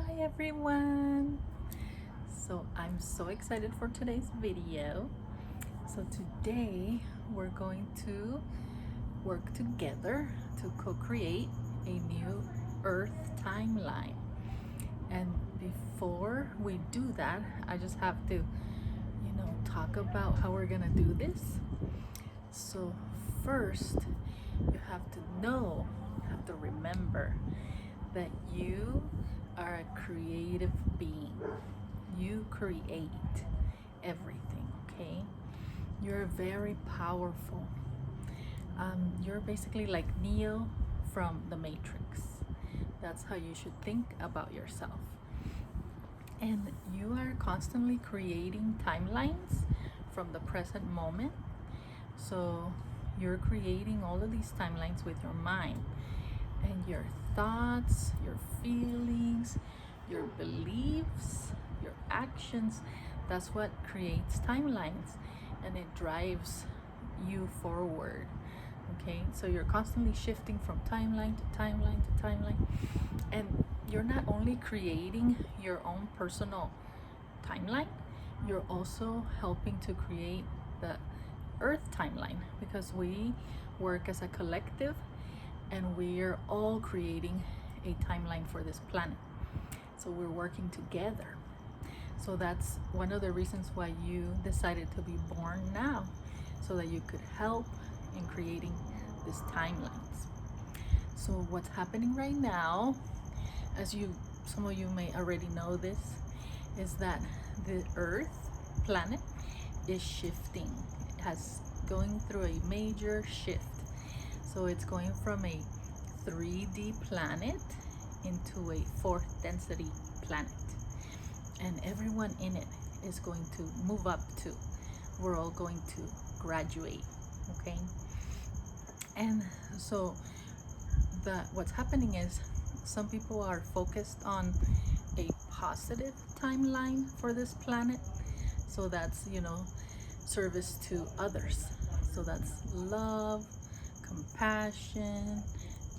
Hi everyone! So I'm so excited for today's video. So today we're going to work together to co-create a new Earth timeline. And before we do that, I just have to, talk about how we're gonna do this. So first, you have to remember that you are a creative being. You create everything, okay? You're very powerful. You're basically like Neo from the Matrix. That's how you should think about yourself. And you are constantly creating timelines from the present moment. So you're creating all of these timelines with your mind and your thoughts, your feelings, your beliefs, your actions. That's what creates timelines, and it drives you forward. Okay, so you're constantly shifting from timeline to timeline to timeline, and you're not only creating your own personal timeline, you're also helping to create the Earth timeline, because we work as a collective and we are all creating a timeline for this planet. So we're working together. So that's one of the reasons why you decided to be born now, so that you could help in creating these timelines. So what's happening right now, some of you may already know this, is that the Earth planet is shifting. It has going through a major shift. So it's going from a 3D planet into a fourth density planet. And everyone in it is going to move up too. We're all going to graduate, okay? And so what's happening is some people are focused on a positive timeline for this planet. So that's, service to others. So that's love, compassion,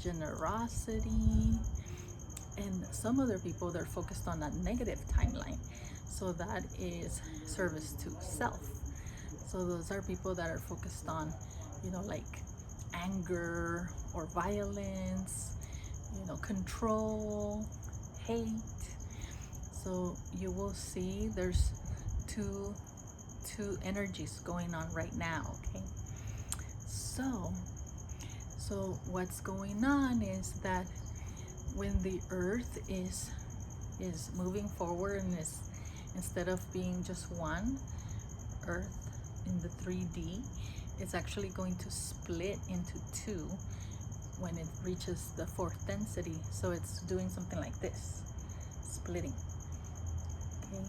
generosity. And some other people, they're focused on a negative timeline. So that is service to self. So those are people that are focused on, like anger or violence, control, hate. So you will see there's two energies going on right now, okay? So what's going on is that when the Earth is moving forward and is, instead of being just one Earth in the 3D, it's actually going to split into two when it reaches the fourth density. So it's doing something like this, splitting, okay?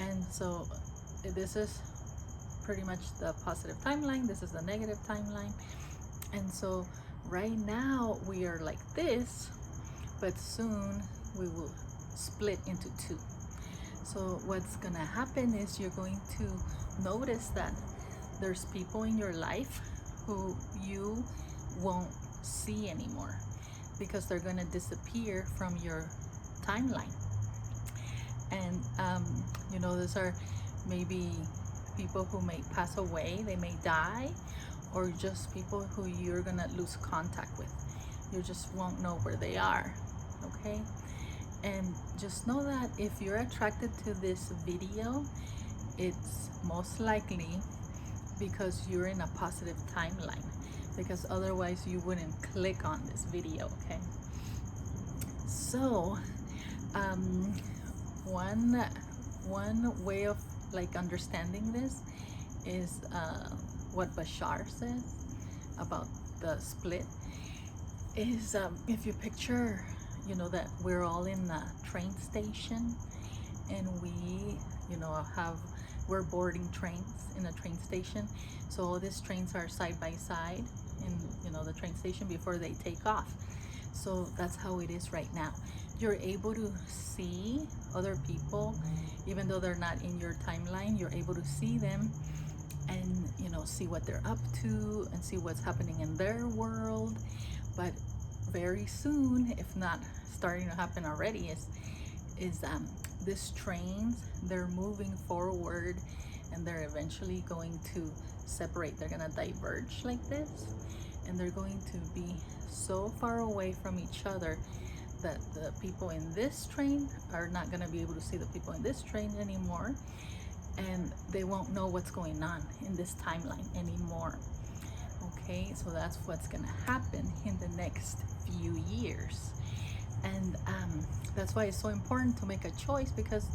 And so this is pretty much the positive timeline, this is the negative timeline. And so right now we are like this, but soon we will split into two. So what's gonna happen is you're going to notice that there's people in your life who you won't see anymore, because they're gonna disappear from your timeline. And those are maybe people who may pass away, they may die, or just people who you're gonna lose contact with. You just won't know where they are, okay? And just know that if you're attracted to this video, it's most likely because you're in a positive timeline, because otherwise you wouldn't click on this video, okay? So one way of like understanding this is what Bashar says about the split is, if you picture, that we're all in a train station, and we're boarding trains in a train station. So all these trains are side by side in the train station before they take off. So that's how it is right now. You're able to see other people, even though they're not in your timeline. You're able to see them and see what they're up to and see what's happening in their world. But very soon, if not starting to happen already, is these trains, they're moving forward, and they're eventually going to separate. They're gonna diverge like this, and they're going to be so far away from each other that the people in this train are not gonna be able to see the people in this train anymore, and they won't know what's going on in this timeline anymore. Okay, so that's what's gonna happen in the next few years. And that's why it's so important to make a choice, because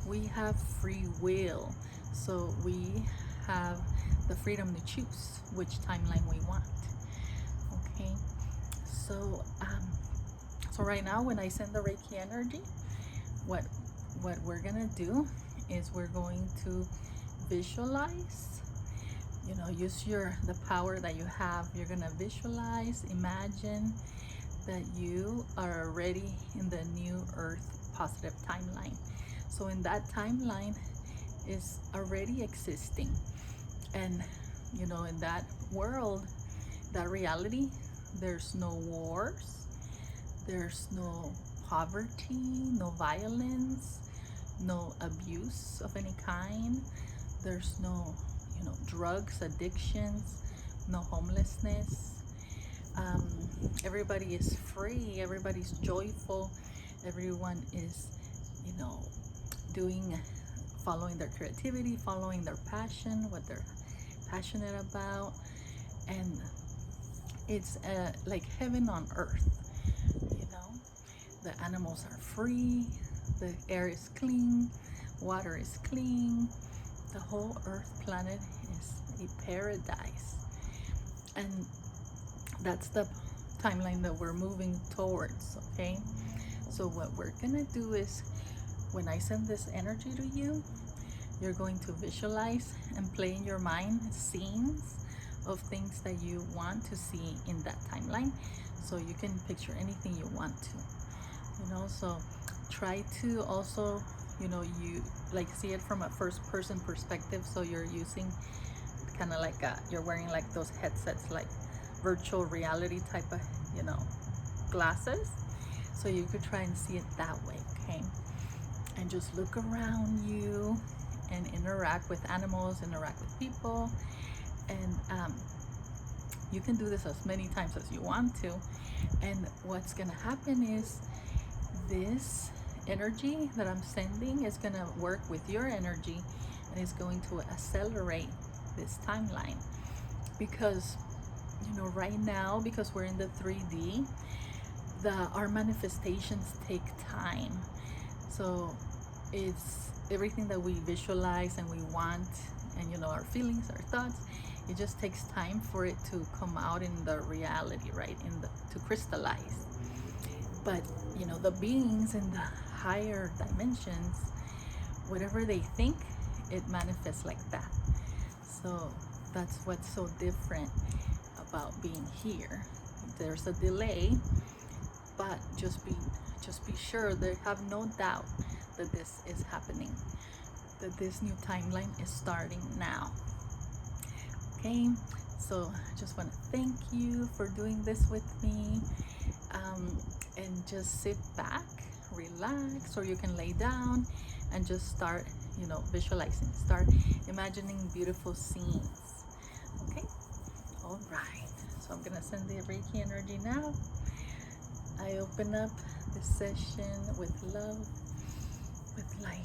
we have free will. So we have the freedom to choose which timeline we want. Okay, so so right now when I send the Reiki energy, what we're gonna do is we're going to visualize, use the power that you have. You're gonna visualize, imagine that you are already in the new earth positive timeline. So in that timeline is already existing, and in that world, that reality, there's no wars, there's no poverty, no violence, no abuse of any kind, there's no drugs, addictions, no homelessness. Everybody is free, everybody's joyful, everyone is following their creativity, following their passion, what they're passionate about. And it's like heaven on earth. The animals are free, the air is clean, water is clean, the whole earth planet is a paradise. And that's the timeline that we're moving towards. Okay, so what we're gonna do is, when I send this energy to you, you're going to visualize and play in your mind scenes of things that you want to see in that timeline. So you can picture anything you want to, so try to also, you like see it from a first person perspective. So you're using kind of like you're wearing like those headsets, like virtual reality type of, glasses. So you could try and see it that way. Okay, and just look around you and interact with animals, interact with people, and you can do this as many times as you want to. And what's gonna happen is, this energy that I'm sending is gonna work with your energy, and it's going to accelerate this timeline. Because right now, because we're in the 3D, our manifestations take time. So it's everything that we visualize and we want, and our feelings, our thoughts, it just takes time for it to come out in the reality, right? To crystallize. But the beings in the higher dimensions, whatever they think, it manifests like that. So that's what's so different about being here. There's a delay, but just be sure, have no doubt that this is happening, that this new timeline is starting now. Okay, so I just want to thank you for doing this with me, and just sit back, relax, or you can lay down and just start visualizing, start imagining beautiful scenes. Okay, all right, so I'm gonna send the Reiki energy now. I open up this session with love, with light.